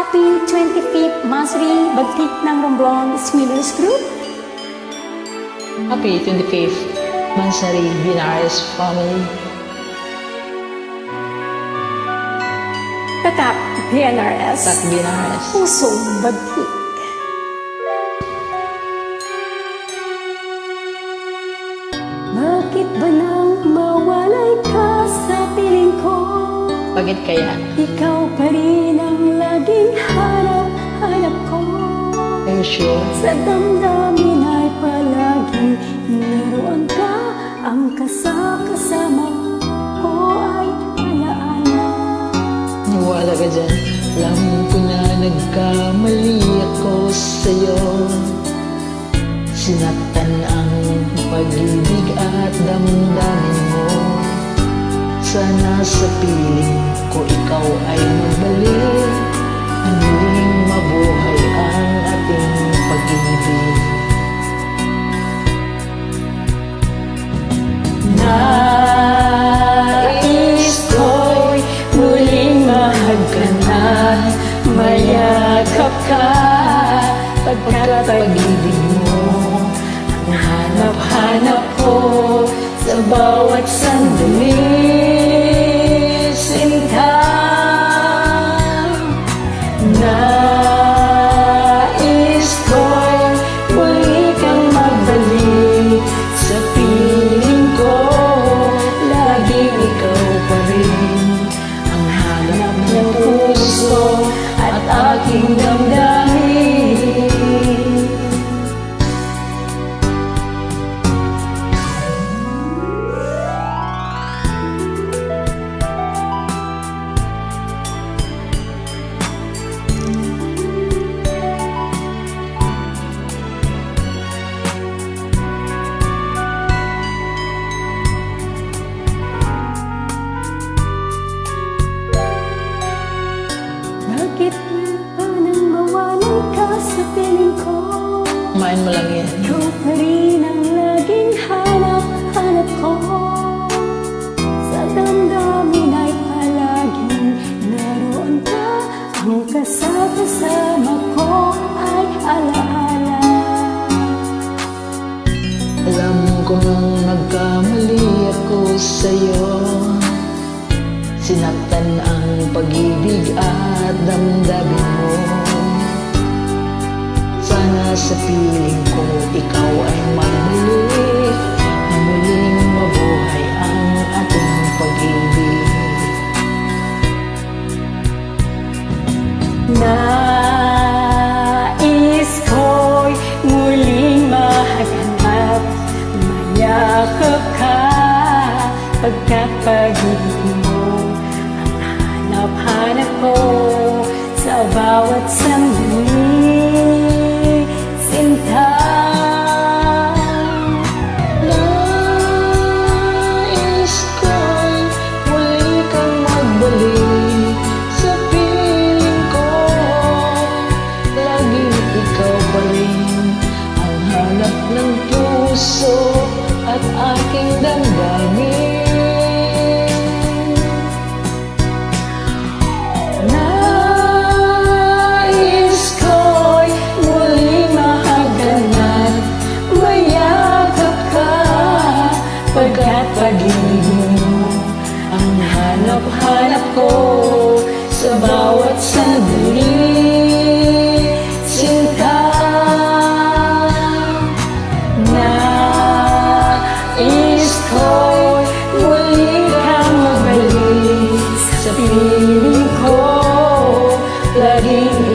Happy 25th Masri Bagtik ng Romblon Smilers Group. Happy 25th Mansari Binares family. Tatak BNRS. Tak Binares. Pusong Bagtik. Bakit ba nang mawalay ka sa piling ko? Bakit kaya? Ikaw pa rin ang laging hanap ko. Are you sure? Sa damdamin ay palaging naroon ka. Ang kasama ko ay alaala. Wala ka dyan. Alam ko na nagkamali ako sa'yo. Sinaktan ang pag-ibig at damdamin mo. Sana sa piling ko ikaw ay magbalik. Muling mabuhay ang ating pag-ibig. Nais ko'y muling mahagkan, mayakap ka. Pagkat pag-ibig mo ang hanap-hanap ko sa bawat sandali. Sinta, nais ko'y muli kang magbalik sa piling ko. Laging ikaw pa rin ang hanap ng puso at aking damdamin. Bakit ba nang mawalan ka sa piling ko? Kumain mo lang yan. Ikaw pa rin ang laging hanap ko. Sa damdamin ay palaging naroon ka. Ang kasama ko ay alaala. Alam ko nang nagkamali ako sa'yo. Sinaktan ang pag-ibig at damdamin mo. Sana sa piling ko ikaw ay magbalik, na muling mabuhay ang ating pag-ibig. Nais ko'y muling mahanap, mayakap ka. Pagkat pag-ibig mo ang hanap ko sa bawat sandali. Sinta, Nais ko'y muli kang magbalik sa piling ko. Laging ikaw pa rin ang hanap ng puso at aking damdamin. Nais ko'y muling mahaganap, mayakap ka. Pagkat pag-ibig mo ang hanap-hanap ko sa bawat sandali. Sinta, nais ko'y muli kang magbalik sa piling ko. Laging